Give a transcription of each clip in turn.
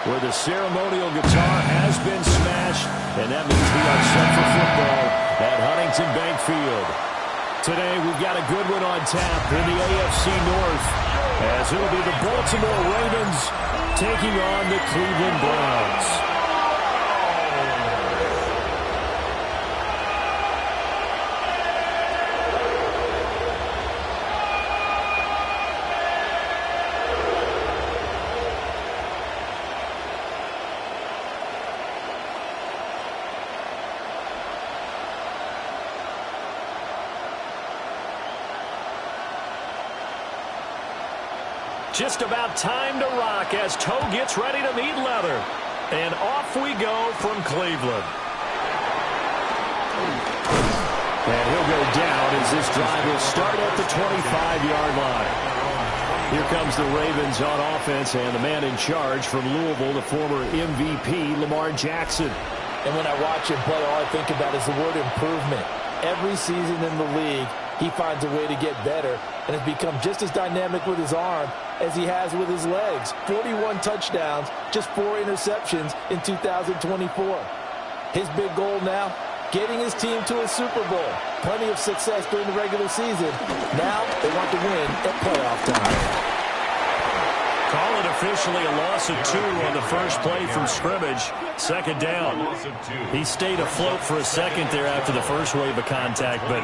where the ceremonial guitar has been smashed, and that means we are set for football at Huntington Bank Field. Today, we've got a good one on tap in the AFC North, as it'll be the Baltimore Ravens taking on the Cleveland Browns. Just about time to rock as Toe gets ready to meet leather. And off we go from Cleveland. And he'll go down as this drive will start at the 25-yard line. Here comes the Ravens on offense, and the man in charge from Louisville, the former MVP, Lamar Jackson. And when I watch him play, all I think about is the word improvement. Every season in the league, he finds a way to get better and has become just as dynamic with his arm as he has with his legs. 41 touchdowns, just 4 interceptions in 2024. His big goal now, getting his team to a Super Bowl. Plenty of success during the regular season. Now they want to win at playoff time. Call it officially a loss of 2 on the first play from scrimmage. Second down. He stayed afloat for a second there after the first wave of contact, but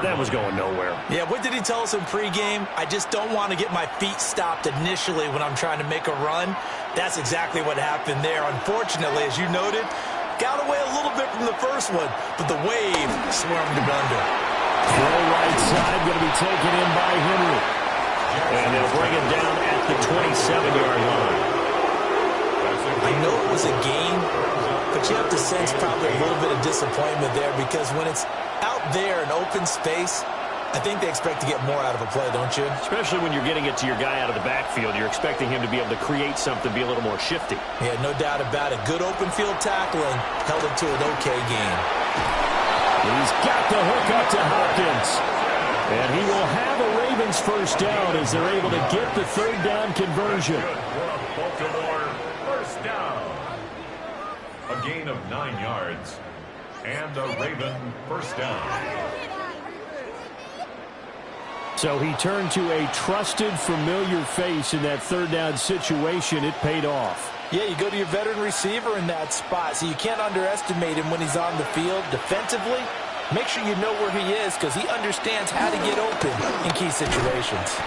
that was going nowhere. Yeah, what did he tell us in pregame? I just don't want to get my feet stopped initially when I'm trying to make a run. That's exactly what happened there. Unfortunately, as you noted, got away a little bit from the first one, but the wave swarmed him under. Throw right side, going to be taken in by Henry. And they'll bring it down at the 27-yard line. I know it was a gain, but you have to sense probably a little bit of disappointment there because when it's out there in open space, I think they expect to get more out of a play, don't you? Especially when you're getting it to your guy out of the backfield. You're expecting him to be able to create something, be a little more shifty. Yeah, no doubt about it. Good open field tackling held it to an okay gain. He's got the hook up to Hopkins. And he will have a Ravens first down as they're able to get the third down conversion. Baltimore first down. A gain of 9 yards. And a Raven first down. So he turned to a trusted, familiar face in that third down situation. It paid off. Yeah, you go to your veteran receiver in that spot, so you can't underestimate him when he's on the field defensively. Make sure you know where he is because he understands how to get open in key situations.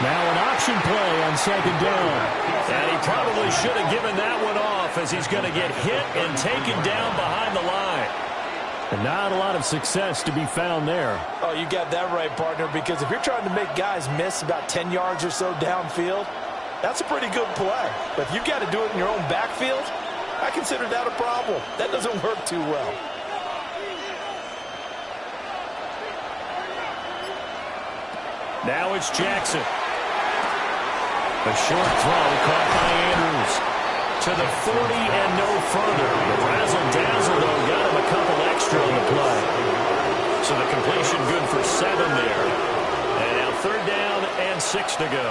Now an option play on second down. And he probably should have given that one off as he's going to get hit and taken down behind the line. And not a lot of success to be found there. Oh, you got that right, partner, because if you're trying to make guys miss about 10 yards or so downfield, that's a pretty good play. But if you've got to do it in your own backfield, I consider that a problem. That doesn't work too well. Now it's Jackson. A short throw caught by Andrews. To the 40 and no further. The razzle-dazzle, though, got him a couple extra on the play. So the completion good for 7 there. And now third down and 6 to go.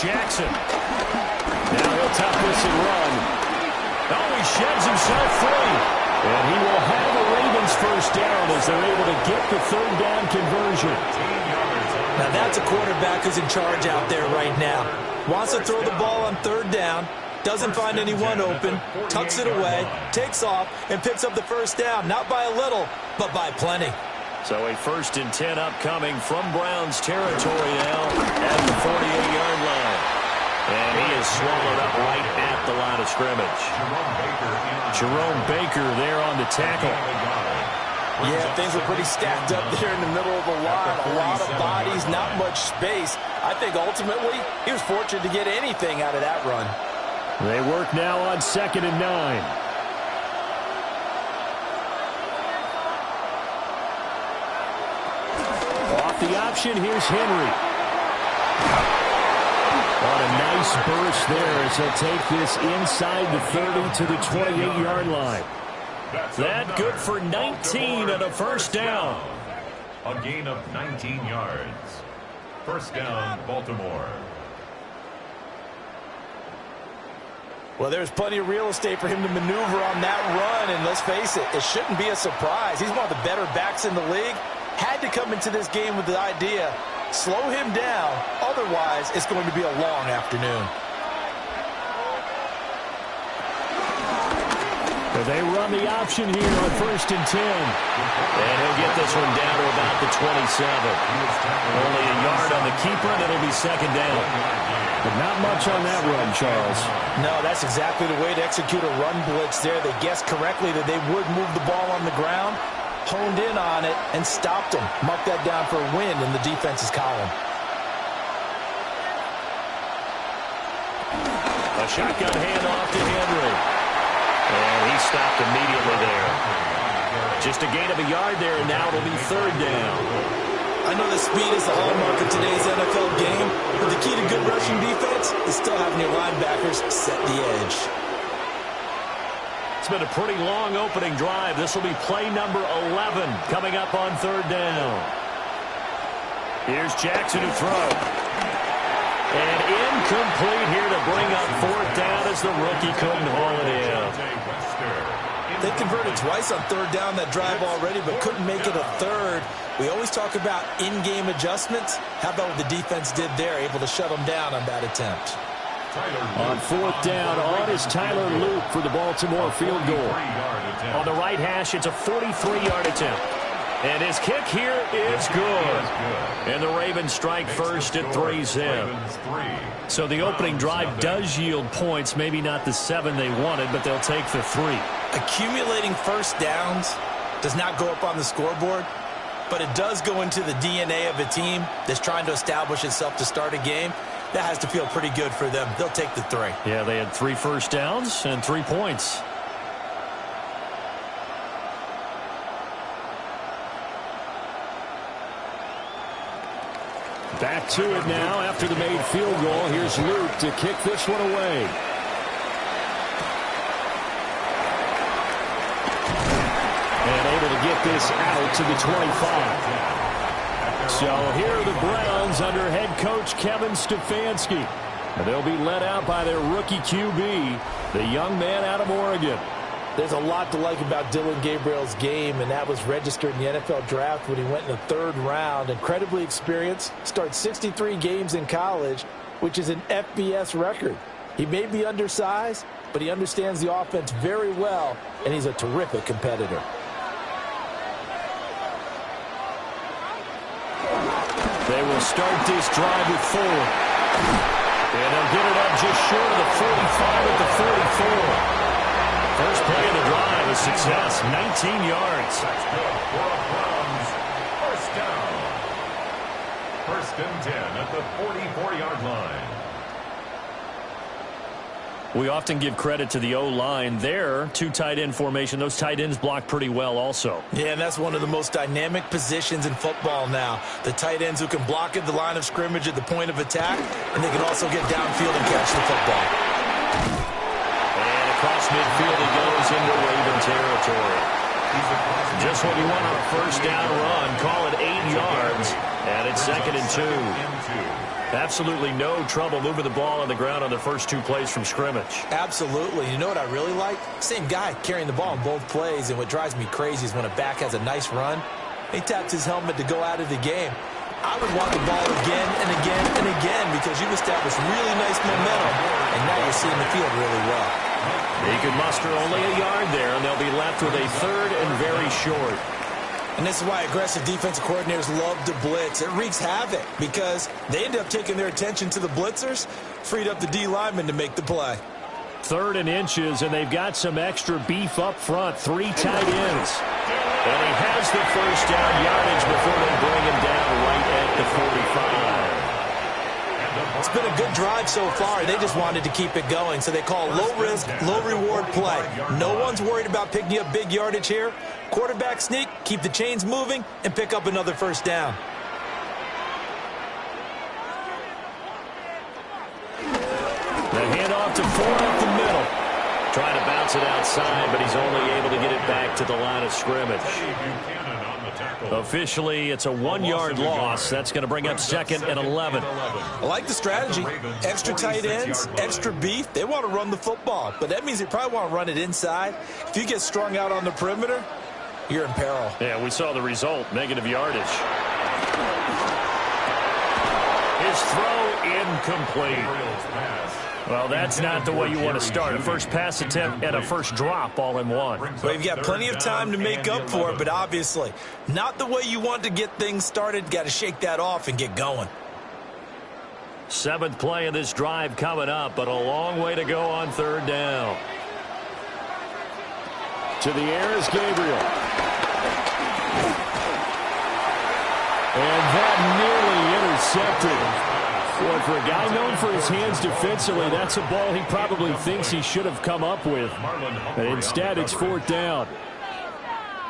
Jackson. Now he'll top this and run. Oh, he sheds himself free. And he will have a Ravens first down as they're able to get the third down conversion. Now that's a quarterback who's in charge out there right now. Wants to throw the ball on third down, doesn't find anyone open, tucks it away, takes off, and picks up the first down. Not by a little, but by plenty. So a 1st and 10 upcoming from Browns territory now at the 48-yard line. And he is swallowed up right at the line of scrimmage. Jerome Baker there on the tackle. Yeah, things were pretty stacked up there in the middle of the line. A lot of bodies, not much space. I think ultimately he was fortunate to get anything out of that run. They work now on 2nd and 9. Off the option, here's Henry. On a nice burst there as he'll take this inside the 30 to the 28-yard line. That good for 19 and a first down. A gain of 19 yards. First down, Baltimore. Well, there's plenty of real estate for him to maneuver on that run, and let's face it, it shouldn't be a surprise. He's one of the better backs in the league. Had to come into this game with the idea, slow him down, otherwise it's going to be a long afternoon. They run the option here on 1st and 10. And he'll get this one down to about the 27. Only a yard on the keeper, and it'll be second down. But not much on that run, Charles. No, that's exactly the way to execute a run blitz there. They guessed correctly that they would move the ball on the ground, honed in on it, and stopped them. Mark that down for a win in the defense's column. A shotgun handoff to Henry. And he stopped immediately there. Just a gain of a yard there, and now it'll be third down. I know that speed is the hallmark of today's NFL game, but the key to good rushing defense is still having your linebackers set the edge. It's been a pretty long opening drive. This will be play number 11 coming up on third down. Here's Jackson to throw. And incomplete here to bring up fourth down as the rookie couldn't haul it in. They converted twice on third down that drive already, but couldn't make it a third. We always talk about in-game adjustments. How about what the defense did there, able to shut them down on that attempt? On fourth down, on is Tyler Luke for the Baltimore field goal. On the right hash, it's a 43-yard attempt. And his kick here is good. And the Ravens strike first at 3-zip. So the opening drive does yield points, maybe not the 7 they wanted, but they'll take the 3. Accumulating first downs does not go up on the scoreboard, but it does go into the DNA of a team that's trying to establish itself to start a game. That has to feel pretty good for them. They'll take the 3. Yeah, they had 3 first downs and 3 points. Back to it now after the made field goal. Here's Luke to kick this one away. And able to get this out to the 25. So here are the Browns under head coach Kevin Stefanski. And they'll be led out by their rookie QB, the young man out of Oregon. There's a lot to like about Dylan Gabriel's game, and that was registered in the NFL draft when he went in the 3rd round. Incredibly experienced, started 63 games in college, which is an FBS record. He may be undersized, but he understands the offense very well, and he's a terrific competitor. They will start this drive with 4. And they'll get it up just short of the 45 at the 44. First play of the drive, a success, 19 yards. That's good for a Browns first down. 1st and 10 at the 44-yard line. We often give credit to the O-line there. 2 tight end formation. Those tight ends block pretty well also. Yeah, and that's one of the most dynamic positions in football now. The tight ends who can block at the line of scrimmage at the point of attack, and they can also get downfield and catch the football. Across midfield, he goes into Raven territory. Just what you want on a first down run. Call it 8 yards, and it's 2nd and 2. Absolutely no trouble moving the ball on the ground on the first 2 plays from scrimmage. Absolutely. You know what I really like? Same guy carrying the ball in both plays, and what drives me crazy is when a back has a nice run, he taps his helmet to go out of the game. I would want the ball again and again and again because you've established really nice momentum, and now you're seeing the field really well. He could muster only a yard there, and they'll be left with a 3rd and very short. And this is why aggressive defensive coordinators love to blitz. It wreaks havoc because they end up taking their attention to the blitzers, freed up the D lineman to make the play. 3rd and inches, and they've got some extra beef up front. 3 tight ends. And he has the first down yardage before they bring him down right at the 45. It's been a good drive so far. They just wanted to keep it going, so they call low-risk, low-reward play. No one's worried about picking up big yardage here. Quarterback sneak, keep the chains moving, and pick up another first down. The handoff to Ford up the middle. Trying to bounce it outside, but he's only able to get it back to the line of scrimmage. Officially, it's a 1-yard loss. That's going to bring up 2nd and 11. I like the strategy. Extra tight ends, extra beef. They want to run the football, but that means they probably want to run it inside. If you get strung out on the perimeter, you're in peril. Yeah, we saw the result, negative yardage. His throw incomplete. Well, that's not the way you want to start. A first pass attempt and a first drop all in one. Well, you've got plenty of time to make up for it, but obviously not the way you want to get things started. Got to shake that off and get going. 7th play of this drive coming up, but a long way to go on 3rd down. To the air is Gabriel. And that nearly intercepted. Boy, for a guy known for his hands defensively, that's a ball he probably thinks he should have come up with. But instead, it's 4th down.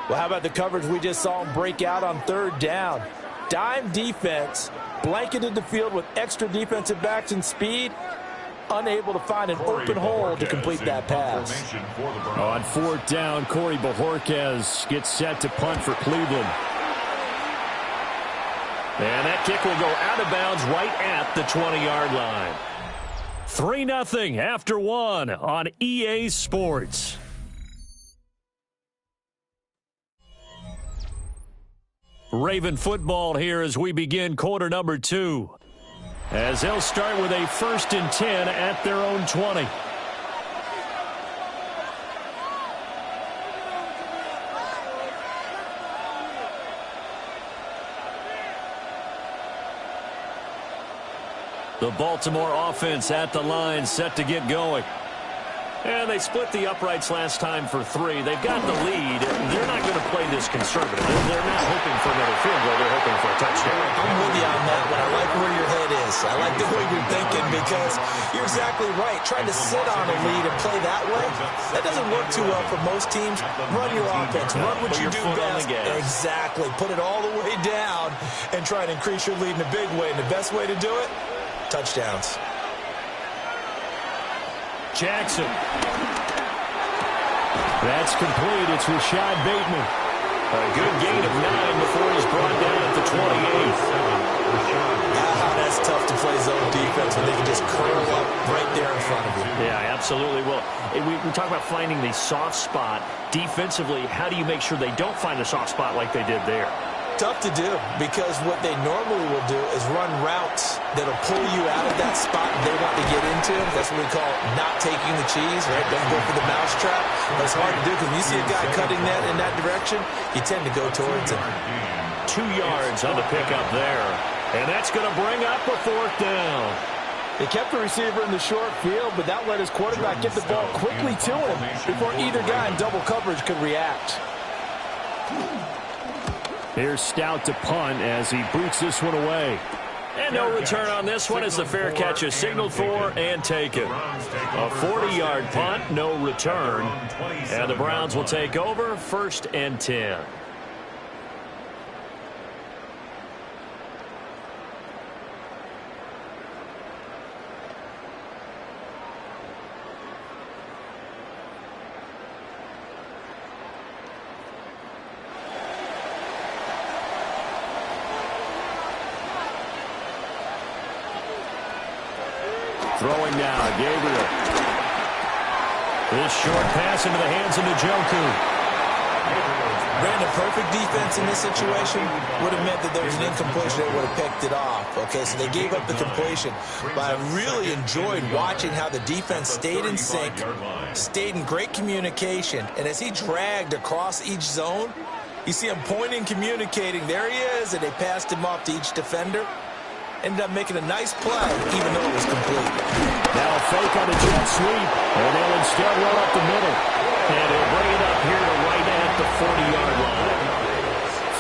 Well, how about the coverage we just saw him break out on 3rd down? Dime defense, blanketed the field with extra defensive backs and speed, unable to find an open hole to complete that pass. On 4th down, Corey Bojorquez gets set to punt for Cleveland. And that kick will go out of bounds right at the 20-yard line. 3-0 after 1 on EA Sports. Raven football here as we begin quarter number 2. As they'll start with a 1st and 10 at their own 20. The Baltimore offense at the line, set to get going. And they split the uprights last time for 3. They've got the lead. They're not going to play this conservative. They're not hoping for another field goal. They're hoping for a touchdown. I'm with you on that one. I like where your head is. I like the way you're thinking because you're exactly right. Trying to sit on a lead and play that way, that doesn't work too well for most teams. Run your offense. Run what you do best. Exactly. Put it all the way down and try and increase your lead in a big way. And the best way to do it, touchdowns. Jackson. That's complete. It's Rashad Bateman. A good gain of 9 before he's brought down at the 28. That's tough to play zone defense when they can just curl up right there in front of you. Yeah, absolutely. Well, we talk about finding the soft spot. Defensively, how do you make sure they don't find a soft spot like they did there? Tough to do because what they normally will do is run routes that'll pull you out of that spot they want to get into. That's what we call not taking the cheese, right? Don't go for the mousetrap. But it's hard to do because when you see a guy cutting that in that direction, you tend to go towards him. 2 yards on the pickup there. And that's going to bring up a 4th down. They kept the receiver in the short field, but that let his quarterback get the ball quickly to him before either guy in double coverage could react. Here's Stout to punt as he boots this one away. And no return on this one as the fair catch is signaled for and taken. A 40-yard punt, no return. And the Browns will take over 1st and 10. Throwing now, Gabriel. This short pass into the hands of Njoku. Brandon, perfect defense in this situation would have meant that there was an incompletion that would have picked it off. Okay, so they gave up the completion. But I really enjoyed watching how the defense stayed in sync, stayed in great communication, and as he dragged across each zone, you see him pointing, communicating. There he is, and they passed him off to each defender. Ended up making a nice play, even though it was complete. Now a fake on a jet sweep, and they'll instead run up the middle. And he'll bring it up here to right at the 40-yard line.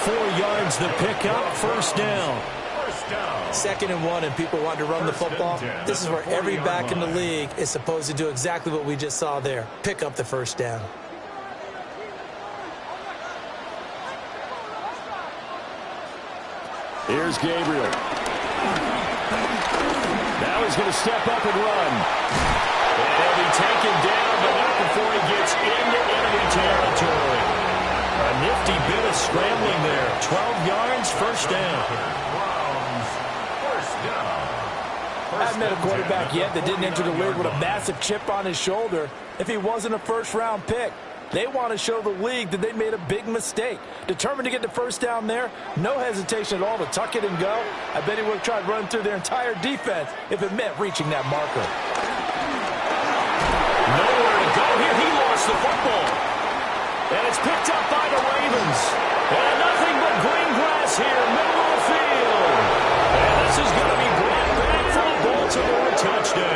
4 yards the pickup, 1st down. 2nd and 1, and people want to run the football. This is where every back in the league is supposed to do exactly what we just saw there. Pick up the 1st down. Here's Gabriel. Now he's going to step up and run. And he'll be taken down, but not before he gets into enemy territory. A nifty bit of scrambling there. 12 yards, first down. I haven't met a quarterback yet that didn't enter the league with a massive chip on his shoulder if he wasn't a first-round pick. They want to show the league that they made a big mistake. Determined to get the first down there, no hesitation at all to tuck it and go. I bet he would have tried running through their entire defense if it meant reaching that marker. Nowhere to go here. He lost the football. And it's picked up by the Ravens. And nothing but green grass here, middle of the field. And this is going to be brought back for a Baltimore touchdown.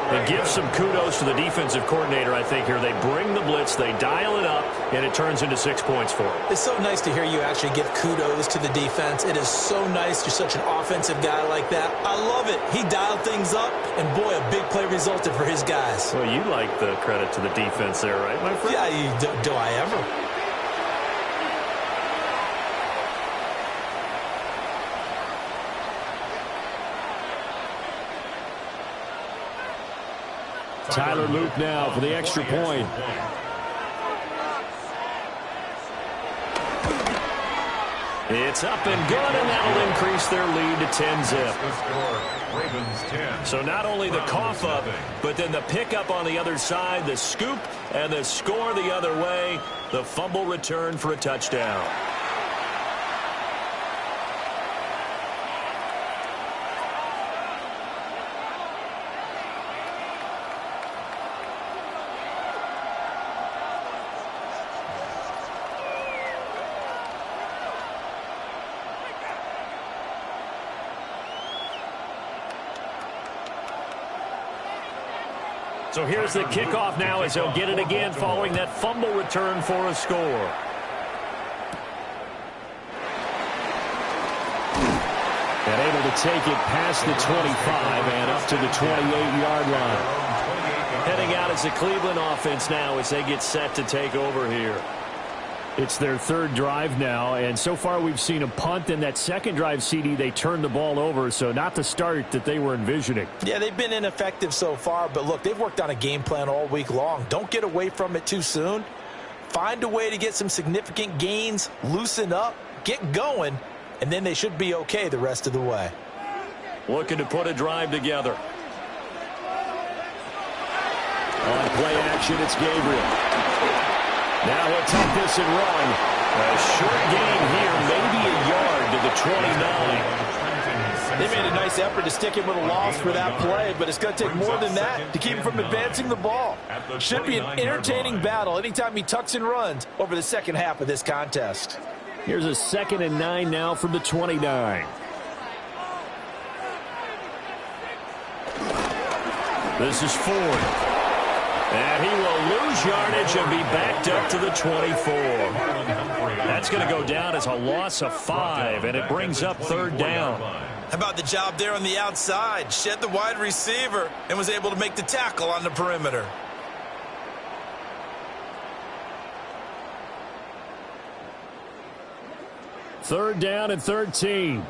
It gives some kudos to the defensive coordinator, I think, here. They bring the blitz, they dial it up, and it turns into 6 points for them. It's so nice to hear you actually give kudos to the defense. It is so nice. You're such an offensive guy like that. I love it. He dialed things up, and boy, a big play resulted for his guys. Well, you like the credit to the defense there, right, my friend? Yeah, do I ever? Tyler Luke now for the extra point. It's up and good, and that'll increase their lead to 10-zip. So not only the cough up, but then the pickup on the other side, the scoop, and the score the other way, the fumble return for a touchdown. So here's the kickoff now as they'll get it again following that fumble return for a score. And able to take it past the 25 and up to the 28-yard line. Heading out as the Cleveland offense now as they get set to take over here. It's their third drive now, and so far we've seen a punt. In that second drive, CD, they turned the ball over, so not the start that they were envisioning. Yeah, they've been ineffective so far, but look, they've worked on a game plan all week long. Don't get away from it too soon. Find a way to get some significant gains, loosen up, get going, and then they should be okay the rest of the way. Looking to put a drive together. On play action, it's Gabriel. Now he'll take this and run. A short gain here, maybe a yard to the 29. They made a nice effort to stick him with a loss for that play, but it's going to take more than that to keep him from advancing the ball. Should be an entertaining battle anytime he tucks and runs over the second half of this contest. Here's a 2nd and 9 now from the 29. This is Ford. And he will lose yardage and be backed up to the 24. That's going to go down as a loss of 5, and it brings up third down. How about the job there on the outside? Shed the wide receiver and was able to make the tackle on the perimeter. Third down and 13.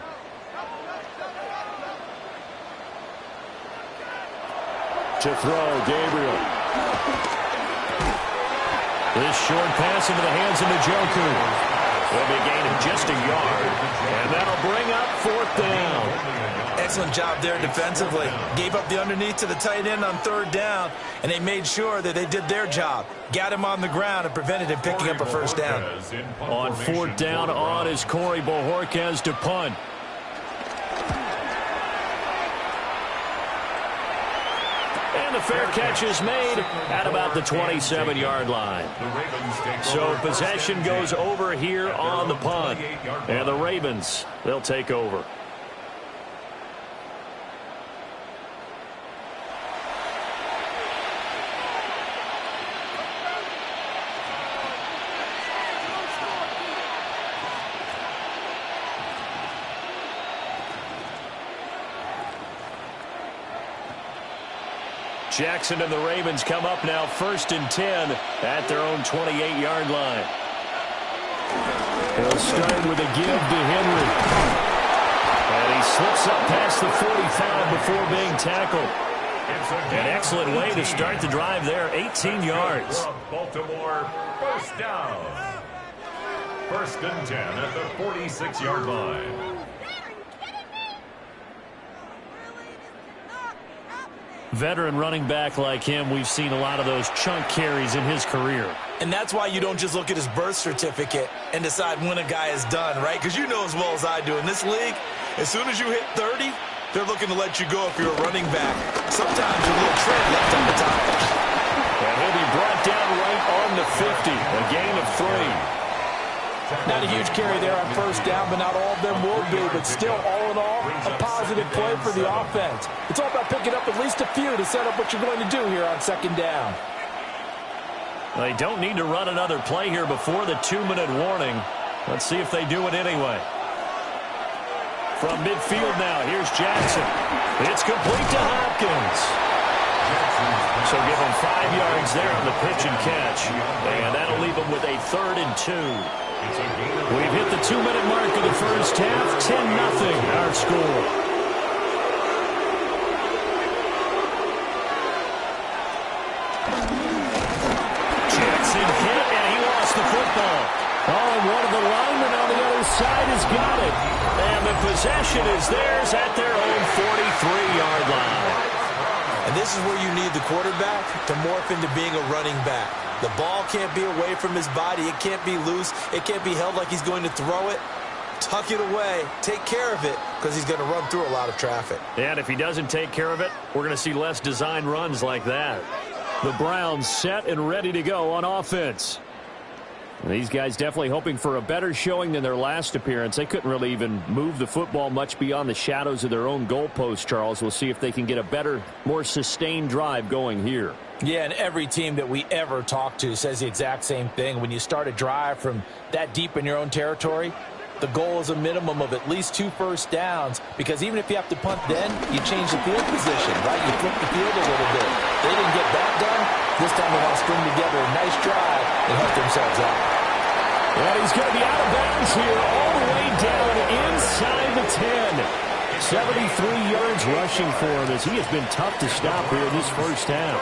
To throw, Gabriel. This short pass into the hands of Njoku. Will be a gain of just a yard. And that'll bring up fourth down. Excellent job there defensively. Gave up the underneath to the tight end on third down, and they made sure that they did their job. Got him on the ground and prevented him picking up a first down. On fourth down on is Corey Bojorquez to punt. And the fair catch is made at about the 27-yard line. So possession goes over here on the punt. And the Ravens, they'll take over. Jackson and the Ravens come up now 1st and 10 at their own 28-yard line. He'll start with a give to Henry. And he slips up past the 45 before being tackled. An excellent way to start the drive there, 18 yards. Baltimore, first down. 1st and 10 at the 46-yard line. Veteran running back like him, we've seen a lot of those chunk carries in his career. And that's why you don't just look at his birth certificate and decide when a guy is done, right? Because you know as well as I do, in this league, as soon as you hit 30, they're looking to let you go if you're a running back. Sometimes a little tread left on the tires. And he'll be brought down right on the 50, a gain of 3. Not a huge carry there on 1st down, but not all of them will be. But still, all in all, a positive play for the offense. It's all about picking up at least a few to set up what you're going to do here on 2nd down. They don't need to run another play here before the 2-minute warning. Let's see if they do it anyway. From midfield now, here's Jackson. It's complete to Hopkins. So give him 5 yards there on the pitch and catch. And that'll leave him with a 3rd and 2. We've hit the 2-minute mark of the first half. 10-0 our score. Jackson hit, and he lost the football. Oh, and one of the linemen on the other side has got it. And the possession is theirs at their own 43-yard line. And this is where you need the quarterback to morph into being a running back. The ball can't be away from his body. It can't be loose. It can't be held like he's going to throw it. Tuck it away. Take care of it because he's going to run through a lot of traffic. And if he doesn't take care of it, we're going to see less design runs like that. The Browns set and ready to go on offense. These guys definitely hoping for a better showing than their last appearance. They couldn't really even move the football much beyond the shadows of their own goalpost, Charles. We'll see if they can get a better, more sustained drive going here. Yeah, and every team that we ever talk to says the exact same thing. When you start a drive from that deep in your own territory, the goal is a minimum of at least 2 first downs, because even if you have to punt then, you change the field position, right? You flip the field a little bit. They didn't get that done. This time they want to string together a nice drive and help themselves out. And he's going to be out of bounds here all the way down inside the 10. 73 yards rushing for him as he has been tough to stop here this first half.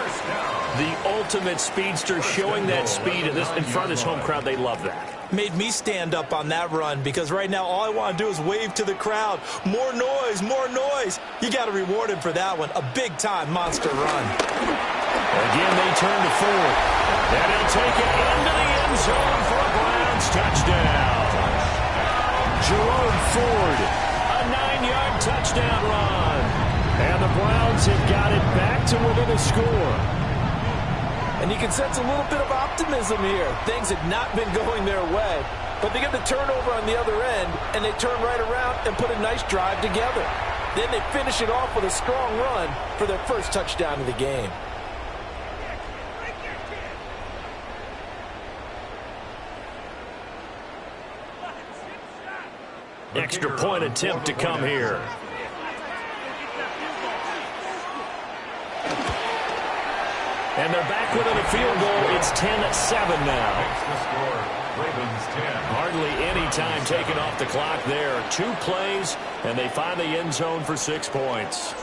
The ultimate speedster showing that speed in front of this home crowd. They love that. Made me stand up on that run because right now all I want to do is wave to the crowd. More noise, more noise. You got to reward him for that one. A big-time monster run. Again, they turn to Ford. And he'll take it into the end zone for a Browns touchdown. Jerome Ford, a 9-yard touchdown run. And the Browns have got it back to within a score. And you can sense a little bit of optimism here. Things had not been going their way, but they get the turnover on the other end, and they turn right around and put a nice drive together. Then they finish it off with a strong run for their first touchdown of the game. Extra point attempt to come here. And they're back within a field goal. It's 10-7 now. Hardly any time taken off the clock there. 2 plays, and they find the end zone for 6 points.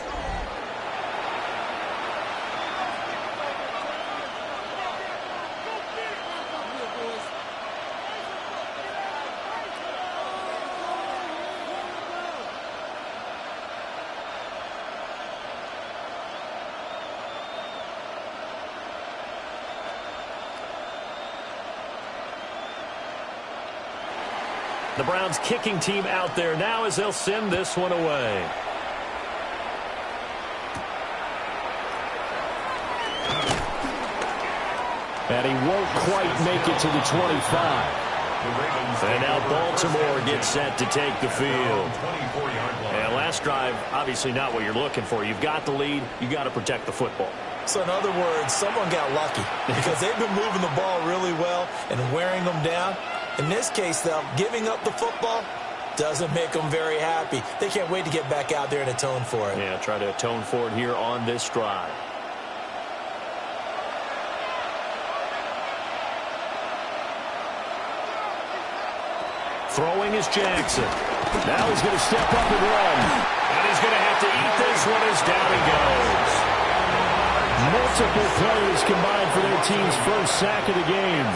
The Browns kicking team out there now as they'll send this one away. And he won't quite make it to the 25. And now Baltimore gets set to take the field. And last drive, obviously not what you're looking for. You've got the lead. You've got to protect the football. So in other words, someone got lucky because they've been moving the ball really well and wearing them down. In this case, though, giving up the football doesn't make them very happy. They can't wait to get back out there and atone for it. Yeah, try to atone for it here on this drive. Throwing is Jackson. Now he's going to step up and run. And he's going to have to eat this one as down he goes. Multiple players combined for their team's first sack of the game.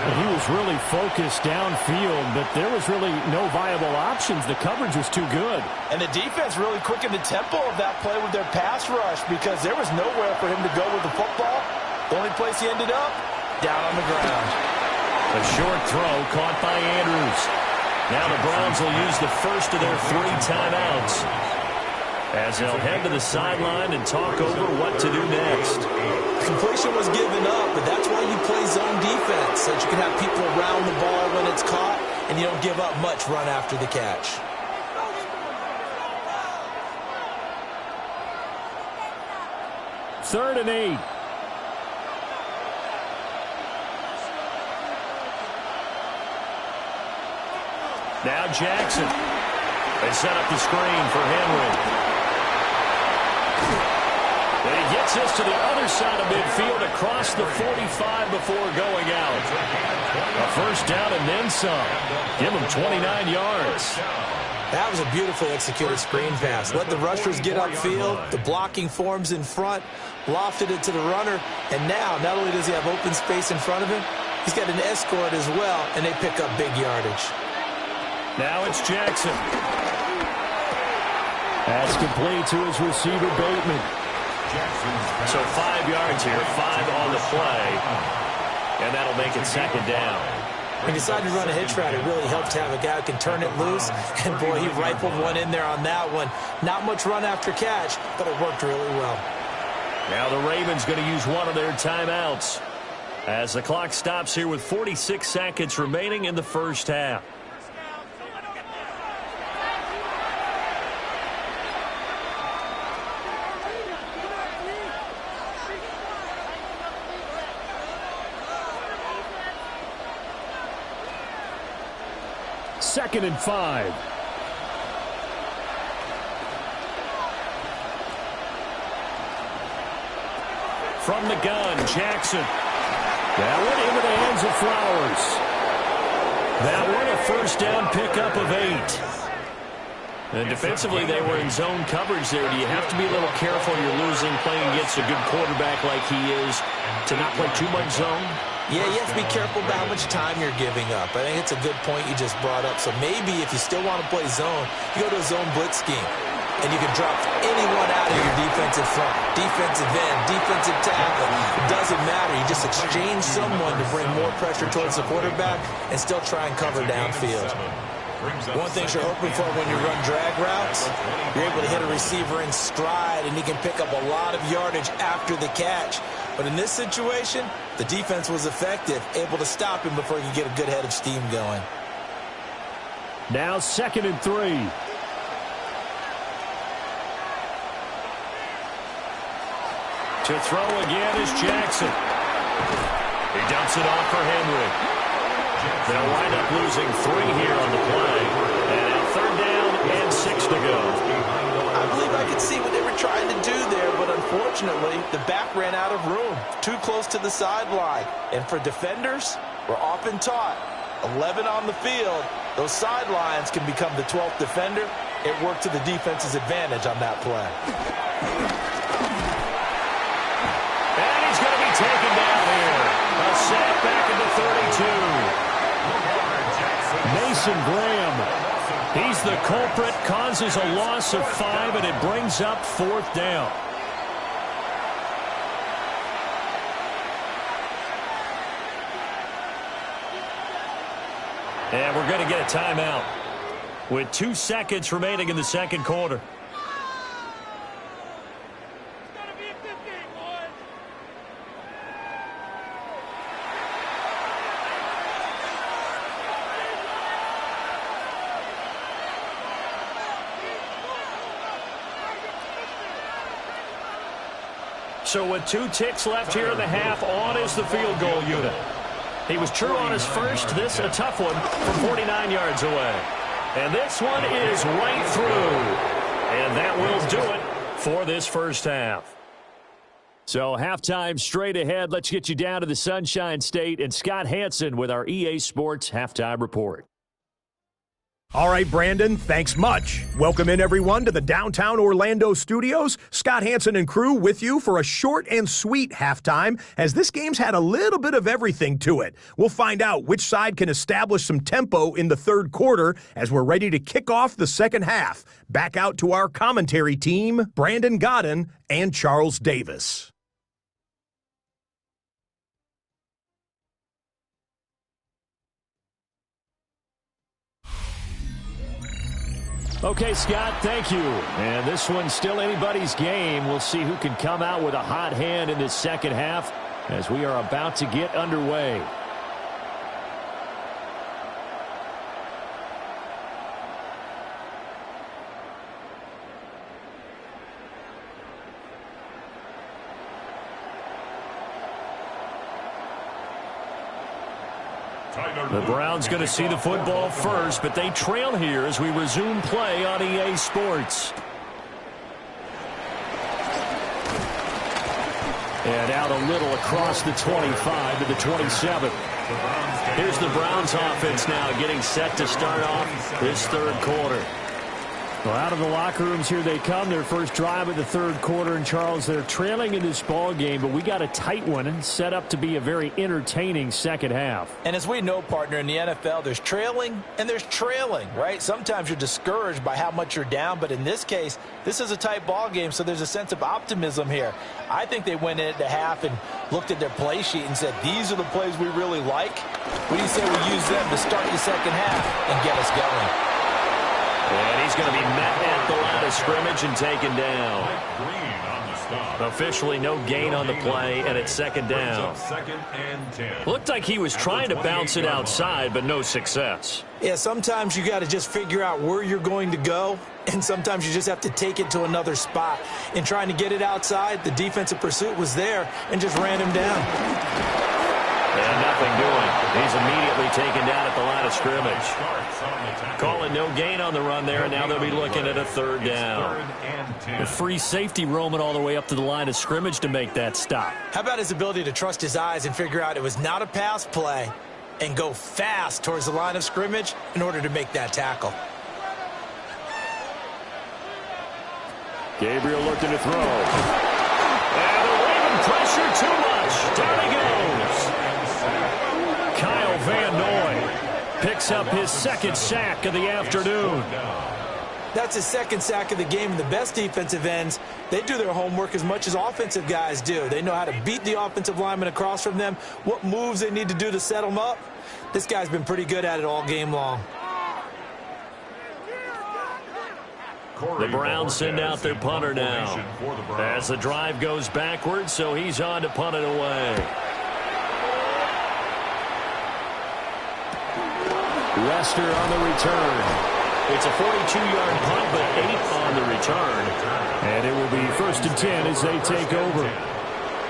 And he was really focused downfield, but there was really no viable options. The coverage was too good. And the defense really quickened the tempo of that play with their pass rush because there was nowhere for him to go with the football. The only place he ended up, down on the ground. A short throw caught by Andrews. Now the Browns will use the first of their 3 timeouts, as they'll head to the sideline and talk over what to do next. Completion was given up, but that's why you play zone defense, so that you can have people around the ball when it's caught, and you don't give up much run after the catch. Third and 8. Now Jackson. They set up the screen for Henry. And he gets this to the other side of midfield across the 45 before going out. A first down and then some. Give him 29 yards. That was a beautifully executed screen pass. Let the rushers get upfield. The blocking forms in front. Lofted it to the runner. And now, not only does he have open space in front of him, he's got an escort as well, and they pick up big yardage. Now it's Jackson. That's complete to his receiver, Bateman. So 5 yards here, 5 on the play. And that'll make it second down. He decided to run a hitch route. It really helped to have a guy who can turn it loose. And, boy, he rifled one in there on that one. Not much run after catch, but it worked really well. Now the Ravens going to use one of their timeouts as the clock stops here with 46 seconds remaining in the first half. Second and 5. From the gun, Jackson. That one into the hands of Flowers. That one a first down pickup of 8. And defensively, they were in zone coverage there. Do you have to be a little careful you're losing playing against a good quarterback like he is to not play too much zone? Yeah, you have to be careful about how much time you're giving up. I think it's a good point you just brought up. So maybe if you still want to play zone, you go to a zone blitz scheme. And you can drop anyone out of your defensive front. Defensive end, defensive tackle. It doesn't matter. You just exchange someone to bring more pressure towards the quarterback and still try and cover downfield. One thing you're hoping for when you run drag routes, you're able to hit a receiver in stride, and he can pick up a lot of yardage after the catch. But in this situation, the defense was effective, able to stop him before he could get a good head of steam going. Now second and 3. To throw again is Jackson. He dumps it off for Henry. They'll wind up losing 3 here on the play. And now third down and 6 to go. I believe I could see what they were trying to do there, but unfortunately, the back ran out of room. Too close to the sideline. And for defenders, we're often taught, 11 on the field, those sidelines can become the 12th defender. It worked to the defense's advantage on that play. And he's going to be taken down here. A sack back at the 32. Mason Graham. He's the culprit, causes a loss of 5, and it brings up 4th down. And we're going to get a timeout with 2 seconds remaining in the second quarter. So with 2 ticks left here in the half, on is the field goal unit. He was true on his first. This a tough one from 49 yards away. And this one is right through. And that will do it for this first half. So halftime straight ahead. Let's get you down to the Sunshine State and Scott Hansen with our EA Sports Halftime Report. All right, Brandon, thanks much. Welcome in, everyone, to the downtown Orlando studios. Scott Hansen and crew with you for a short and sweet halftime, as this game's had a little bit of everything to it. We'll find out which side can establish some tempo in the third quarter as we're ready to kick off the second half. Back out to our commentary team, Brandon Godden and Charles Davis. Okay, Scott, thank you. And this one's still anybody's game. We'll see who can come out with a hot hand in this second half as we are about to get underway. The Browns going to see the football first, but they trail here as we resume play on EA Sports. And out a little across the 25 to the 27. Here's the Browns offense now getting set to start off this third quarter. Well, out of the locker rooms here they come. Their first drive of the third quarter. And, Charles, they're trailing in this ball game, but we got a tight one and set up to be a very entertaining second half. And as we know, partner, in the NFL, there's trailing and there's trailing, right? Sometimes you're discouraged by how much you're down, but in this case, this is a tight ball game, so there's a sense of optimism here. I think they went into half and looked at their play sheet and said, these are the plays we really like. What do you say we use them to start the second half and get us going? And he's going to be met at the line of scrimmage and taken down. Officially no gain on the play, and it's second down. Looked like he was trying to bounce it outside, but no success. Yeah, sometimes you got to just figure out where you're going to go, and sometimes you just have to take it to another spot. In trying to get it outside, the defensive pursuit was there and just ran him down. And nothing doing. He's immediately taken down at the line of scrimmage. Calling no gain on the run there, and now they'll be looking at a third down. A free safety roaming all the way up to the line of scrimmage to make that stop. How about his ability to trust his eyes and figure out it was not a pass play and go fast towards the line of scrimmage in order to make that tackle? Gabriel looking to throw. And the Raven pressure too much. Down he goes. Kyle Van Noy picks up his second sack of the afternoon. That's his second sack of the game. And the best defensive ends, they do their homework as much as offensive guys do. They know how to beat the offensive lineman across from them, what moves they need to do to set them up. This guy's been pretty good at it all game long. The Browns send out their punter now as the drive goes backwards, so he's on to punt it away. Lester on the return. It's a 42-yard punt, but 8 on the return. And it will be 1st and 10 as they take over.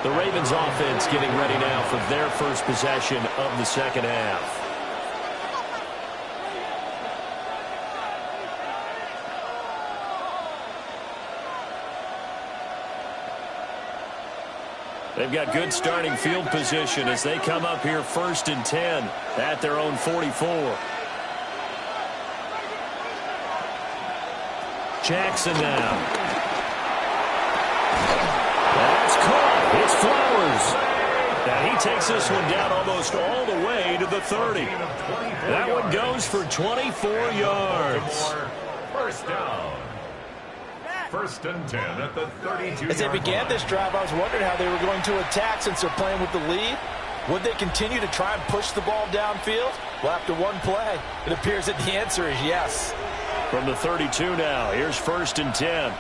The Ravens offense getting ready now for their first possession of the second half. They've got good starting field position as they come up here 1st and 10 at their own 44. Jackson now. That's caught. It's Flowers. And he takes this one down almost all the way to the 30. That one goes for 24 yards. First down. 1st and 10 at the 32-yard line. As they began this drive, I was wondering how they were going to attack since they're playing with the lead. Would they continue to try and push the ball downfield? Well, after one play, it appears that the answer is yes. From the 32 now, here's 1st and 10.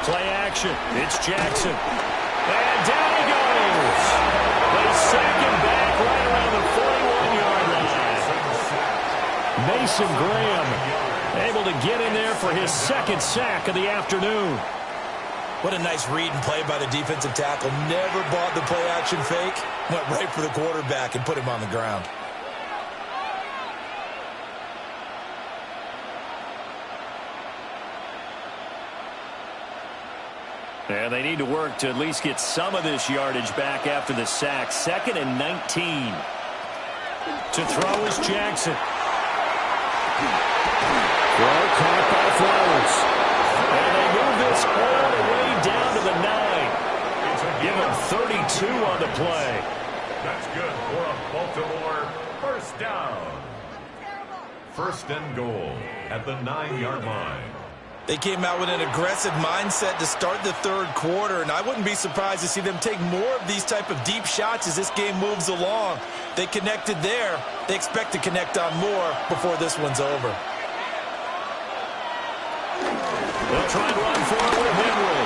Play action. It's Jackson. And down he goes. They sack him back right around the 41-yard line. Mason Graham able to get in there for his second sack of the afternoon. What a nice read and play by the defensive tackle. Never bought the play action fake. Went right for the quarterback and put him on the ground. And they need to work to at least get some of this yardage back after the sack. 2nd and 19. To throw is Jackson. Throw caught by Flowers. And they move this all the way down to the 9. Give him 32 on the play. That's good for a Baltimore first down. First and goal at the 9-yard line. They came out with an aggressive mindset to start the third quarter, and I wouldn't be surprised to see them take more of these type of deep shots as this game moves along. They connected there. They expect to connect on more before this one's over. They'll try and run for it with Henry.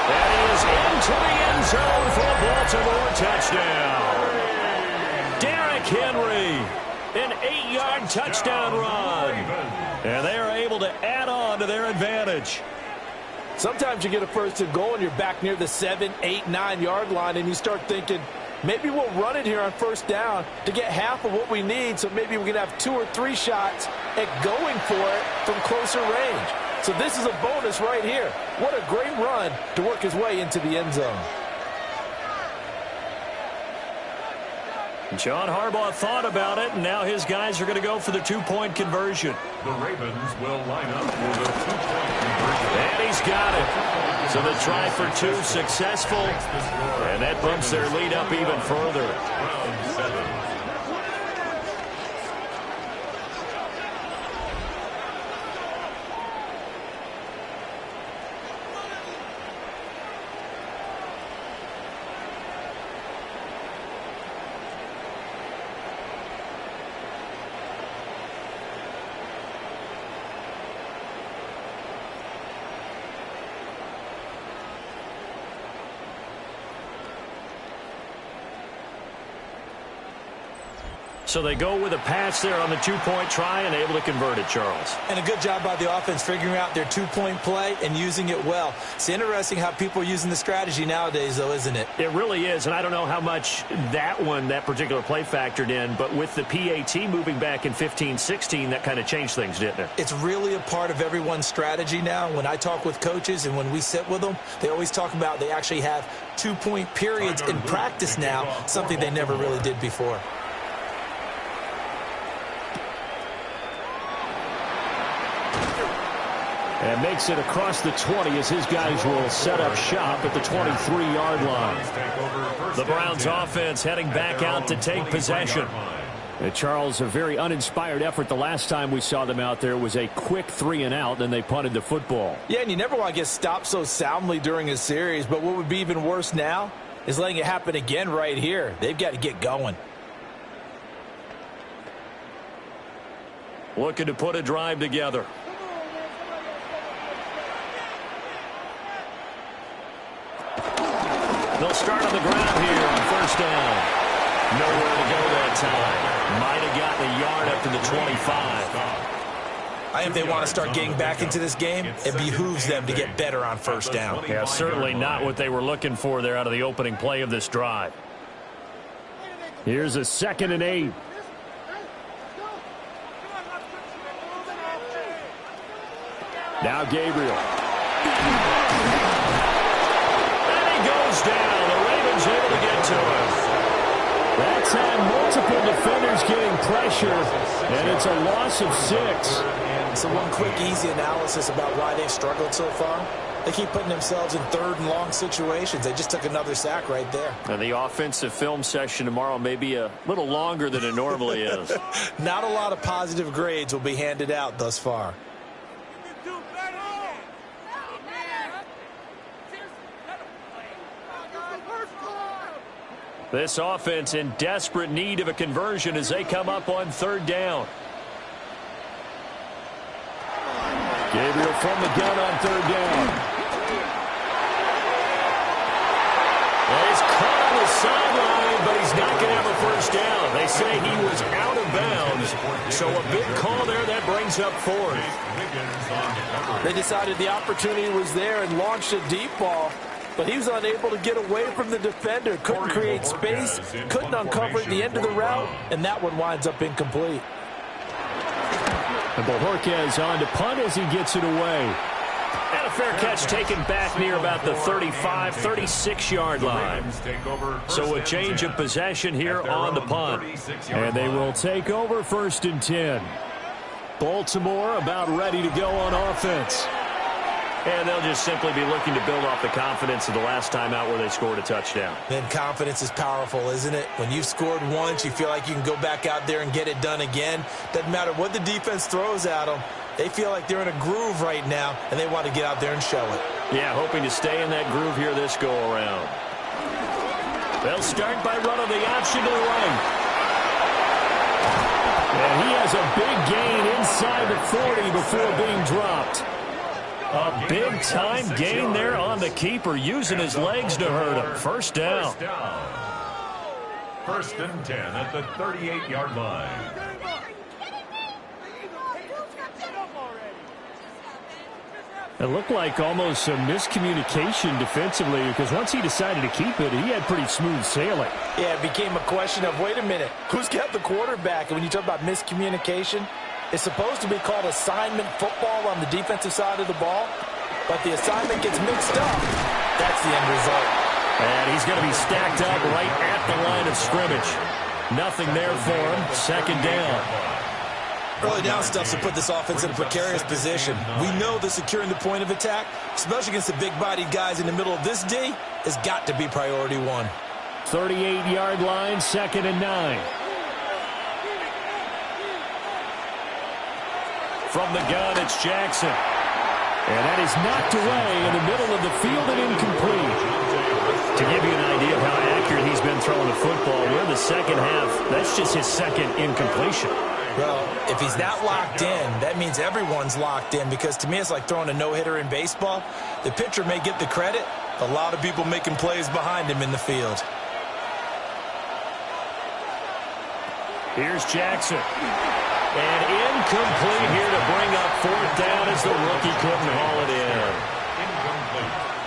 That is into the end zone for a Baltimore touchdown. Derrick Henry, an 8-yard touchdown run. And they are able to add on to their advantage. Sometimes you get a first and goal and you're back near the 7, 8, 9-yard line and you start thinking, maybe we'll run it here on first down to get half of what we need, so maybe we can have 2 or 3 shots at going for it from closer range. So this is a bonus right here. What a great run to work his way into the end zone. John Harbaugh thought about it, and now his guys are going to go for the 2-point conversion. The Ravens will line up for the 2-point conversion. And he's got it. So the try for 2 successful, and that bumps their lead up even further. Round 7. So they go with a pass there on the 2-point try and able to convert it, Charles. And a good job by the offense figuring out their 2-point play and using it well. It's interesting how people are using the strategy nowadays, though, isn't it? It really is, and I don't know how much that particular play factored in, but with the PAT moving back in 15-16, that kind of changed things, didn't it? It's really a part of everyone's strategy now. When I talk with coaches and when we sit with them, they always talk about they actually have 2-point periods in practice now, something they never really did before. And makes it across the 20 as his guys will set up shop at the 23-yard line. The Browns offense heading back out to take possession. And Charles, a very uninspired effort the last time we saw them out there was a quick 3-and-out, then they punted the football. Yeah, and you never want to get stopped so soundly during a series, but what would be even worse now is letting it happen again right here. They've got to get going. Looking to put a drive together. They'll start on the ground here on first down. Nowhere to go that time. Might have gotten a yard up to the 25. I think they want to start getting back into this game. It behooves them to get better on first down. Yeah, certainly not what they were looking for there out of the opening play of this drive. Here's a 2nd and 8. Now Gabriel. Goes down. The Ravens able to get to him. That's had multiple defenders getting pressure, and it's a loss of 6. So one quick, easy analysis about why they've struggled so far. They keep putting themselves in 3rd and long situations. They just took another sack right there. And the offensive film session tomorrow may be a little longer than it normally is. Not a lot of positive grades will be handed out thus far. This offense in desperate need of a conversion as they come up on 3rd down. Gabriel from the gun on 3rd down. Well, he's caught on the sideline, but he's not going to have a first down. They say he was out of bounds, so a big call there that brings up 4th. They decided the opportunity was there and launched a deep ball. But he was unable to get away from the defender, couldn't create space, couldn't uncover the end of the route, and that one winds up incomplete. And Bojorquez on to punt as he gets it away. And a fair catch taken back near about the 35, 36-yard line. So a change of possession here on the punt. And they will take over 1st and 10. Baltimore about ready to go on offense. And they'll just simply be looking to build off the confidence of the last time out where they scored a touchdown. Then confidence is powerful, isn't it? When you've scored once, you feel like you can go back out there and get it done again. Doesn't matter what the defense throws at them. They feel like they're in a groove right now, and they want to get out there and show it. Yeah, hoping to stay in that groove here this go-around. They'll start by running the option to the right. And he has a big gain inside the 40 before being dropped. A big-time gain there on the keeper, using his legs to hurt him. First down. 1st and 10 at the 38-yard line. It looked like almost some miscommunication defensively, because once he decided to keep it, he had pretty smooth sailing. Yeah, it became a question of, wait a minute, who's got the quarterback? And when you talk about miscommunication, it's supposed to be called assignment football on the defensive side of the ball, but the assignment gets mixed up. That's the end result. And he's going to be stacked up right at the line of scrimmage. Nothing there for him. 2nd down. Early down stuff to put this offense in a precarious position. We know that securing the point of attack, especially against the big-bodied guys in the middle of this D, has got to be priority one. 38-yard line, 2nd and 9. From the gun, it's Jackson. And that is knocked away in the middle of the field and incomplete. To give you an idea of how accurate he's been throwing the football, we're in the second half. That's just his 2nd incompletion. Well, if he's not locked in, that means everyone's locked in, because to me it's like throwing a no-hitter in baseball. The pitcher may get the credit, a lot of people making plays behind him in the field. Here's Jackson. And incomplete here to bring up 4th down as the rookie couldn't haul it in.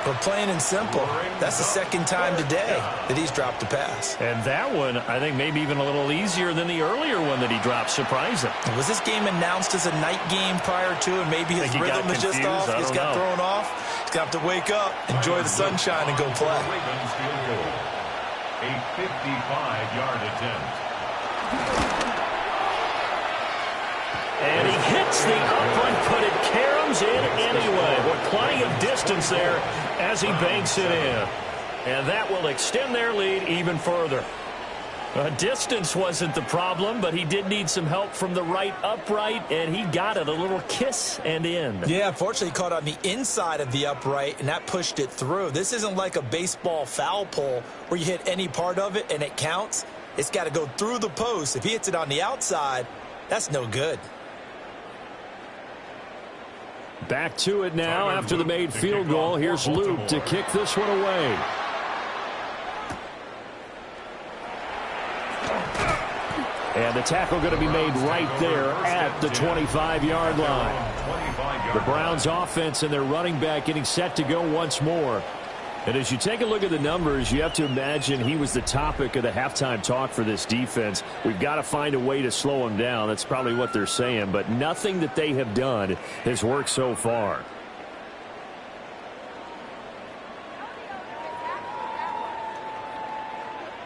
But plain and simple, that's the 2nd time today that he's dropped a pass. And that one, I think, maybe even a little easier than the earlier one that he dropped. Surprising. Was this game announced as a night game prior to, and maybe his rhythm is just off? He just got thrown off. He's going to have to wake up, enjoy the sunshine, and go play. Ravens field goal. A 55-yard attempt. And he hits the upright, but it caroms in anyway. With plenty of distance there as he banks it in. And that will extend their lead even further. Distance wasn't the problem, but he did need some help from the right upright, and he got it. A little kiss and in. Yeah, unfortunately, he caught on the inside of the upright, and that pushed it through. This isn't like a baseball foul pole where you hit any part of it and it counts. It's got to go through the post. If he hits it on the outside, that's no good. Back to it now after the made field goal. Here's Luke to kick this one away. And the tackle going to be made right there at the 25-yard line. The Browns offense and their running back getting set to go once more. And as you take a look at the numbers, you have to imagine he was the topic of the halftime talk for this defense. We've got to find a way to slow him down. That's probably what they're saying. But nothing that they have done has worked so far.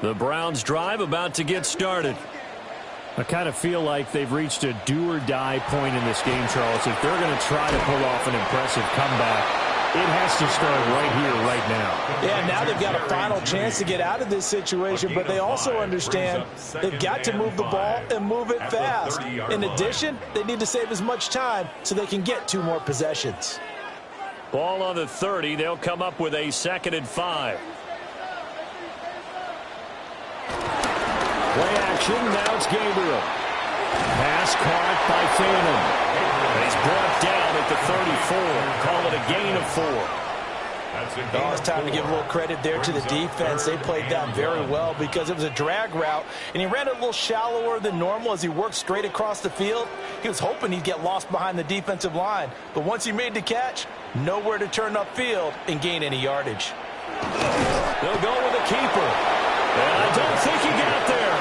The Browns drive about to get started. I kind of feel like they've reached a do-or-die point in this game, Charles. If they're going to try to pull off an impressive comeback, it has to start right here, right now. Yeah, now they've got a final chance to get out of this situation, but they also understand they've got to move the ball and move it fast. In addition, they need to save as much time so they can get 2 more possessions. Ball on the 30. They'll come up with a 2nd and 5. Play action. Now it's Gabriel. Pass caught by Phantom. And he's brought down at the 34. Call it a gain of 4. Oh, it's time to give a little credit there to the defense. They played that very well because it was a drag route, and he ran a little shallower than normal as he worked straight across the field. He was hoping he'd get lost behind the defensive line, but once he made the catch, nowhere to turn upfield and gain any yardage. They'll go with the keeper. And I don't think he got there.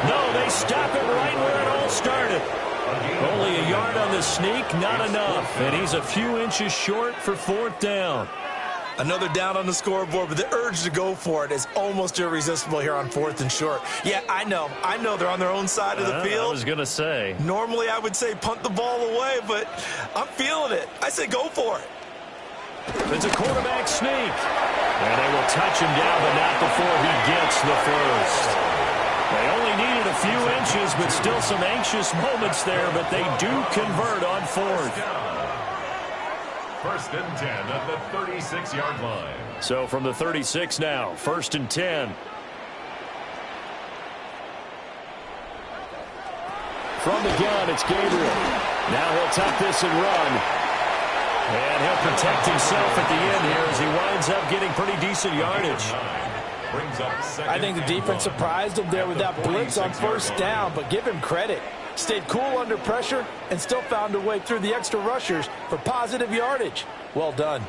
No, they stop it right where it all started. Only a yard on the sneak, not enough. And he's a few inches short for 4th down. Another down on the scoreboard, but the urge to go for it is almost irresistible here on 4th and short. Yeah, I know they're on their own side of the field. I was going to say. Normally I would say punt the ball away, but I'm feeling it. I say go for it. It's a quarterback sneak. And they will touch him down, but not before he gets the first. They only needed a few inches, but still some anxious moments there, but they do convert on 4th. 1st and 10 at the 36-yard line. So from the 36 now, 1st and 10. From the gun, it's Gabriel. Now he'll tuck this and run. And he'll protect himself at the end here as he winds up getting pretty decent yardage. I think the defense surprised him there with that blitz on 1st down, but give him credit. Stayed cool under pressure and still found a way through the extra rushers for positive yardage. Well done.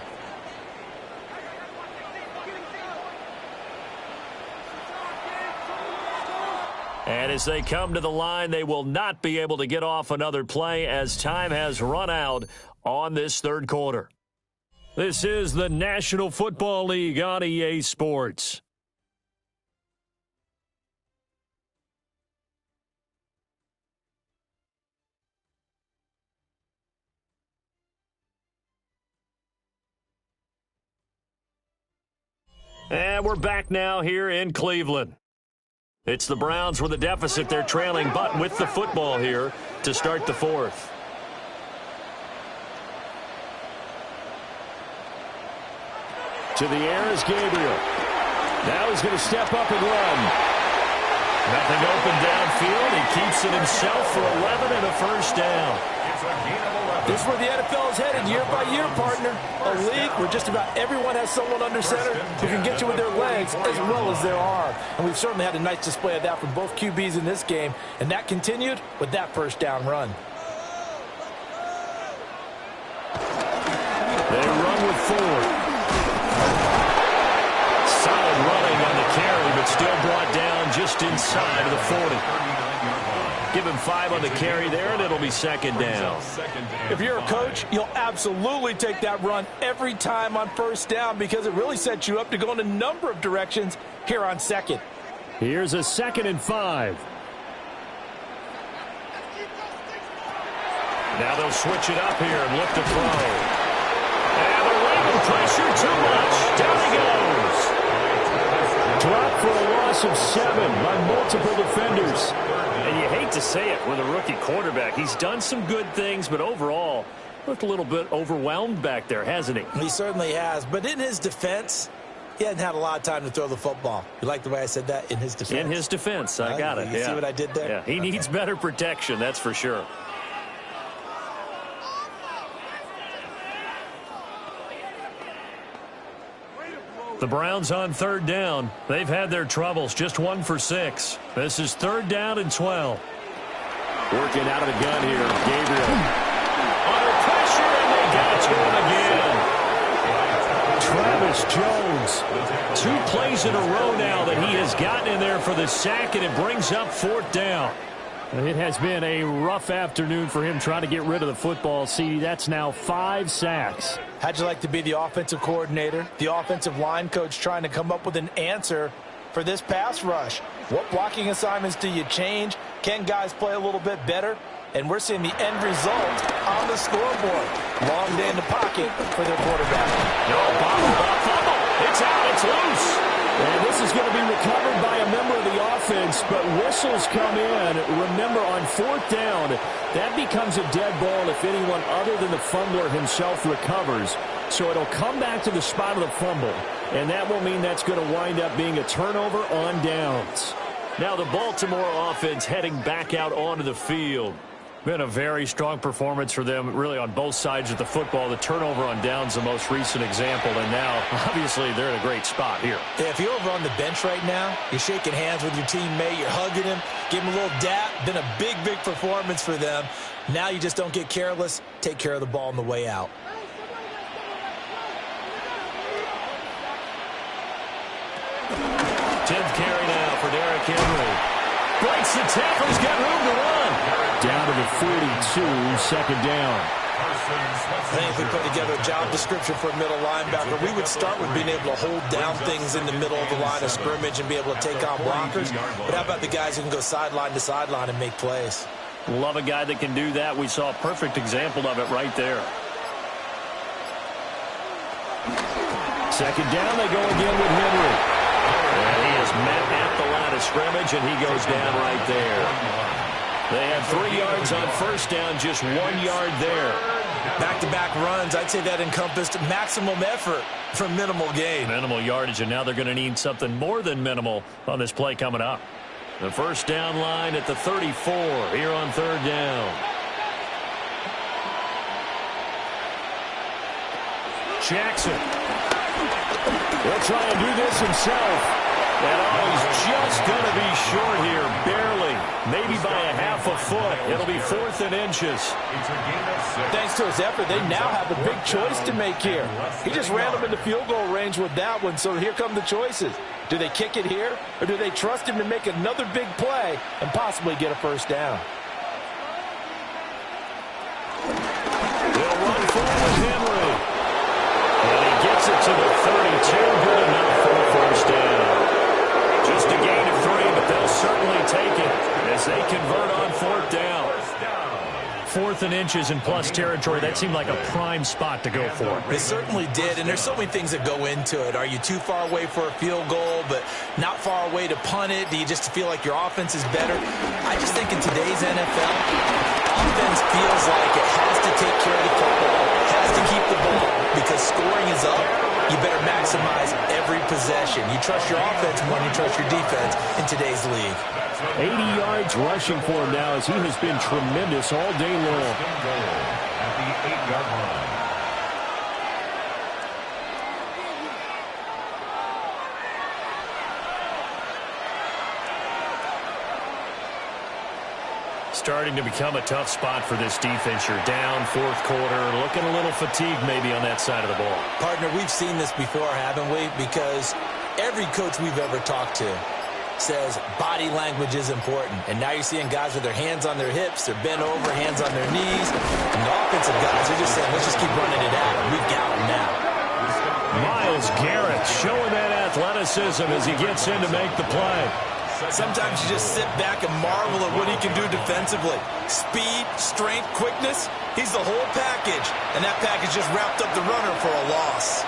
And as they come to the line, they will not be able to get off another play as time has run out on this 3rd quarter. This is the National Football League on EA Sports. And we're back now here in Cleveland. It's the Browns with a deficit. They're trailing, but with the football here to start the 4th. To the air is Gabriel. Now he's going to step up and run. Nothing open downfield. He keeps it himself for 11 and a 1st down. This is where the NFL is headed year by year, partner. A league where just about everyone has someone under center who can get you with their legs as well as their arm. And we've certainly had a nice display of that from both QBs in this game. And that continued with that 1st down run. They run with 4. Solid running on the carry, but still brought down just inside of the 40. Give him 5 on the carry there, and it'll be 2nd down. If you're a coach, you'll absolutely take that run every time on 1st down because it really sets you up to go in a number of directions here on 2nd. Here's a 2nd and 5. Now they'll switch it up here and look to throw. And they're laying pressure too much. Down he goes. Dropped for a loss of 7 by multiple defenders. And you hate to say it with a rookie quarterback. He's done some good things, but overall, looked a little bit overwhelmed back there, hasn't he? He certainly has. But in his defense, he hasn't had a lot of time to throw the football. You like the way I said that? In his defense? In his defense. I got it. You see what I did there? Yeah, he needs better protection, that's for sure. The Browns on 3rd down. They've had their troubles, just 1 for 6. This is 3rd down and 12. Working out of the gun here, Gabriel. Under pressure, and they got to him again. Travis Jones. 2 plays in a row now that he has gotten in there for the sack, and it brings up 4th down. It has been a rough afternoon for him trying to get rid of the football. See, that's now 5 sacks. How'd you like to be the offensive coordinator, the offensive line coach trying to come up with an answer for this pass rush? What blocking assignments do you change? Can guys play a little bit better? And we're seeing the end result on the scoreboard. Long day in the pocket for their quarterback. No, fumble. It's out. It's loose. And this is going to be recovered by a member of the offense, but whistles come in. Remember, on 4th down, that becomes a dead ball if anyone other than the fumbler himself recovers. So it'll come back to the spot of the fumble, and that will mean that's going to wind up being a turnover on downs. Now the Baltimore offense heading back out onto the field. Been a very strong performance for them, really, on both sides of the football. The turnover on downs, the most recent example, and now, obviously, they're in a great spot here. Yeah, if you're over on the bench right now, you're shaking hands with your teammate, you're hugging him, give him a little dap. Been a big, big performance for them. Now you just don't get careless. Take care of the ball on the way out. Tenth carry now for Derrick Henry. Breaks the tackle. He's got room to run. Down to the 42, second down. I think if we put together a job description for a middle linebacker, we would start with being able to hold down things in the middle of the line of scrimmage and be able to take on blockers. But how about the guys who can go sideline to sideline and make plays? Love a guy that can do that. We saw a perfect example of it right there. Second down, they go again with Henry. And he is met at the line of scrimmage, and he goes down right there. They had 3 yards on first down, just 1 yard there. Back-to-back runs, I'd say that encompassed maximum effort for minimal gain. Minimal yardage, and now they're going to need something more than minimal on this play coming up. The first down line at the 34 here on third down. Jackson. He'll try and do this himself. And he's just going to be short here, barely. Maybe by a half a foot. It'll be 4th and inches. Thanks to his effort, they now have a big choice to make here. He just ran them into field goal range with that one, so here come the choices. Do they kick it here, or do they trust him to make another big play and possibly get a first down? They'll run forward with Henry. And he gets it to the 32. Good enough for a first down. Just a gain of 3, but they'll certainly take it as they convert on 4th down. 4th and inches in plus territory. That seemed like a prime spot to go for. It certainly did, and there's so many things that go into it. Are you too far away for a field goal, but not far away to punt it? Do you just feel like your offense is better? I just think in today's NFL, offense feels like it has to take care of the football, has to keep the ball, because scoring is up. You better maximize every possession. You trust your offense more than you trust your defense in today's league. 80 yards rushing for him now as he has been tremendous all day long. At the 8-yard line. Starting to become a tough spot for this defense. You're down 4th quarter, looking a little fatigued maybe on that side of the ball. Partner, we've seen this before, haven't we? Because every coach we've ever talked to says body language is important. And now you're seeing guys with their hands on their hips, they're bent over, hands on their knees. And the offensive guys are just saying, let's just keep running it at him. We've got him now. Myles Garrett showing that athleticism as he gets in to make the play. Sometimes you just sit back and marvel at what he can do defensively. Speed, strength, quickness, he's the whole package. And that package just wrapped up the runner for a loss.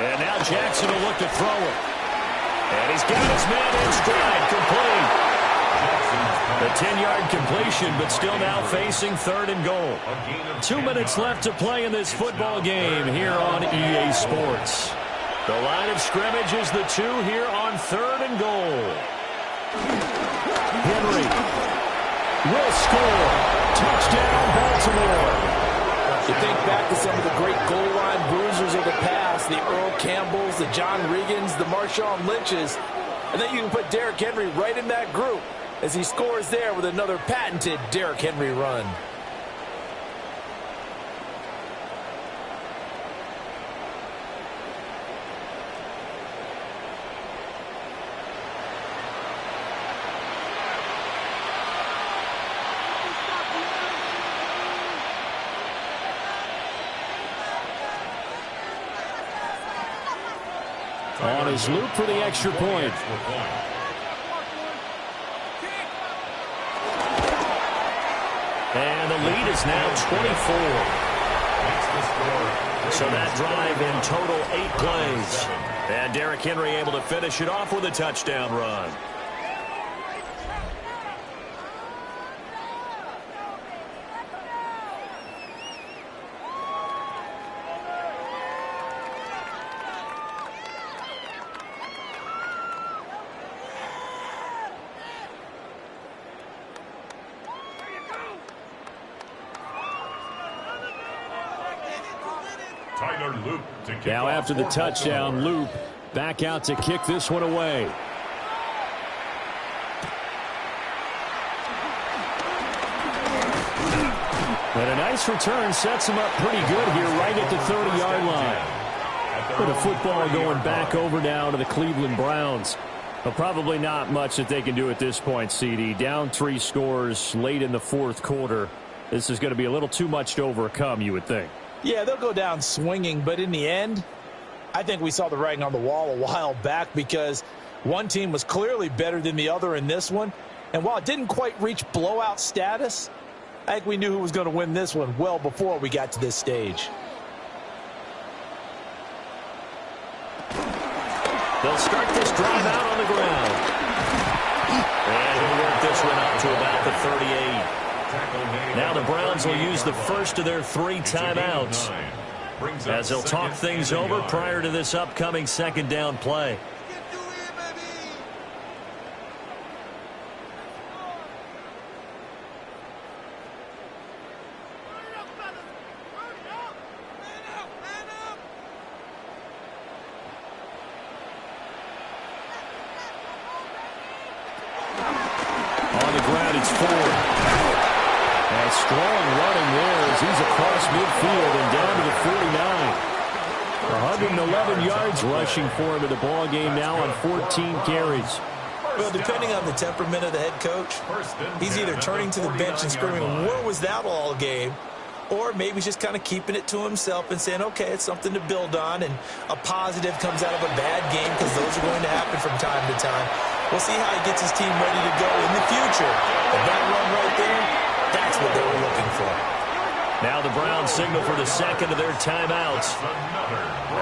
And now Jackson will look to throw it. And he's got his man in stride, complete. The 10-yard completion, but still now facing 3rd and goal. 2 minutes left to play in this football game here on EA Sports. The line of scrimmage is the 2 here on 3rd and goal. Henry will score. Touchdown, Baltimore. You think back to some of the great goal line bruisers of the past, the Earl Campbells, the John Riggins, the Marshawn Lynches, and then you can put Derrick Henry right in that group as he scores there with another patented Derrick Henry run. On his loop for the extra point. And the lead is now 24. So that drive in total 8 plays. And Derrick Henry able to finish it off with a touchdown run. Now after the touchdown, Loop back out to kick this one away. And a nice return sets him up pretty good here right at the 30-yard line. With the football going back over now to the Cleveland Browns. But probably not much that they can do at this point, CD. Down 3 scores late in the fourth quarter. This is going to be a little too much to overcome, you would think. Yeah, they'll go down swinging, but in the end, I think we saw the writing on the wall a while back because one team was clearly better than the other in this one. And while it didn't quite reach blowout status, I think we knew who was going to win this one well before we got to this stage. They'll start this drive out on the ground. And he'll work this one out to about the 38. Now the Browns will use the first of their 3 timeouts as they'll talk things over prior to this upcoming second down play. Strong running there as he's across midfield and down to the 49. 111 yards rushing for him in the ball game now on 14 carries. Well, depending on the temperament of the head coach, he's either turning to the bench and screaming, "Where was that all game?" Or maybe he's just kind of keeping it to himself and saying, okay, it's something to build on, and a positive comes out of a bad game because those are going to happen from time to time. We'll see how he gets his team ready to go in the future. But that run right there, that's what they were looking for. Now the Browns signal for the second of their timeouts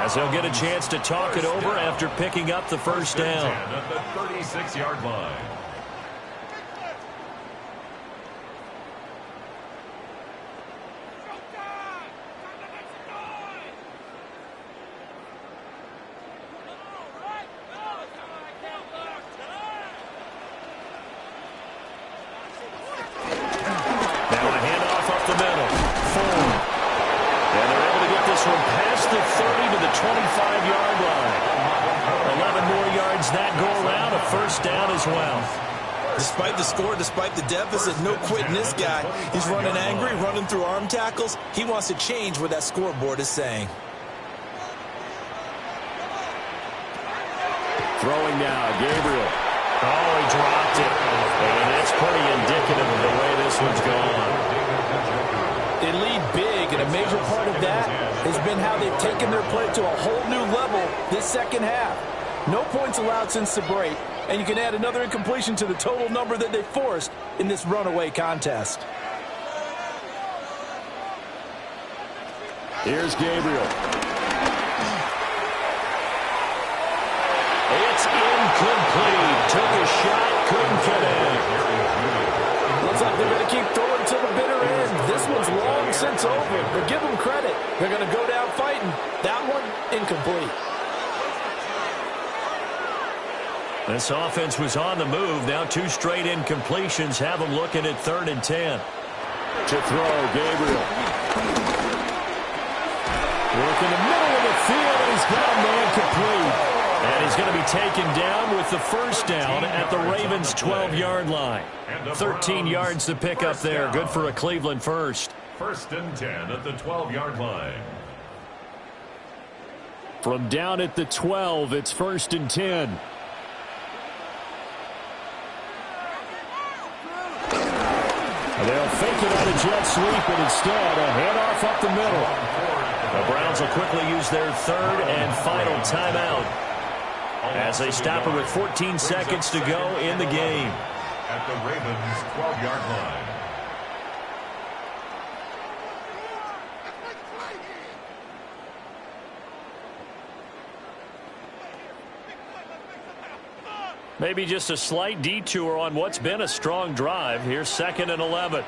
as they'll get a chance to talk it over after picking up the first down. At the 36-yard line. Despite the score, despite the deficit, no quitting this guy. He's running angry, running through arm tackles. He wants to change what that scoreboard is saying. Throwing now, Gabriel. Oh, he dropped it. And it's pretty indicative of the way this one's gone. They lead big, and a major part of that has been how they've taken their play to a whole new level this second half. No points allowed since the break, and you can add another incompletion to the total number that they forced in this runaway contest. Here's Gabriel. It's incomplete. Took a shot, couldn't connect. Looks like they're going to keep throwing to the bitter end. This one's long since over, but give them credit. They're going to go down fighting. That one, incomplete. This offense was on the move. Now 2 straight incompletions have them looking at 3rd and 10. To throw, Gabriel. Work in the middle of the field, and he's got a man complete. And he's going to be taken down with the first down at the Ravens' 12-yard line. 13 yards to pick up there. Good for a Cleveland first. 1st and 10 at the 12-yard line. From down at the 12, it's 1st and 10. They'll fake it out of jet sweep, and instead a handoff up the middle. The Browns will quickly use their 3rd and final timeout as they stop it with 14 seconds to go in the game. At the Ravens' 12-yard line. Maybe just a slight detour on what's been a strong drive. Here's 2nd and 11.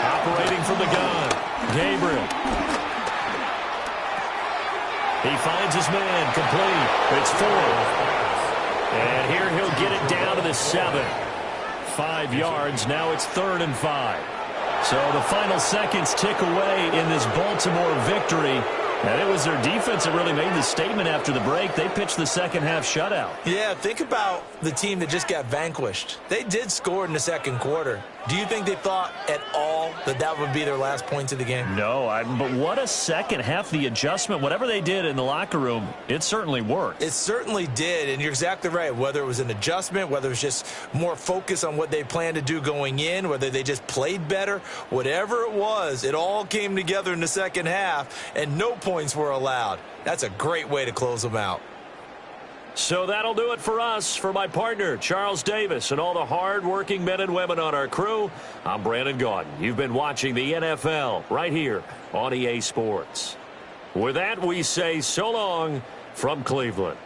Operating from the gun, Gabriel. He finds his man, complete. It's 4th. And here he'll get it down to the 7. 5 yards, now it's 3rd and 5. So the final seconds tick away in this Baltimore victory. And it was their defense that really made the statement after the break. They pitched the second half shutout. Yeah, think about the team that just got vanquished. They did score in the second quarter. Do you think they thought at all that that would be their last points of the game? No, but what a second half. The adjustment, whatever they did in the locker room, it certainly worked. It certainly did, and you're exactly right. Whether it was an adjustment, whether it was just more focus on what they planned to do going in, whether they just played better, whatever it was, it all came together in the second half, and no points were allowed. That's a great way to close them out. So that'll do it for us. For my partner, Charles Davis, and all the hard-working men and women on our crew, I'm Brandon Gaudin. You've been watching the NFL right here on EA Sports. With that, we say so long from Cleveland.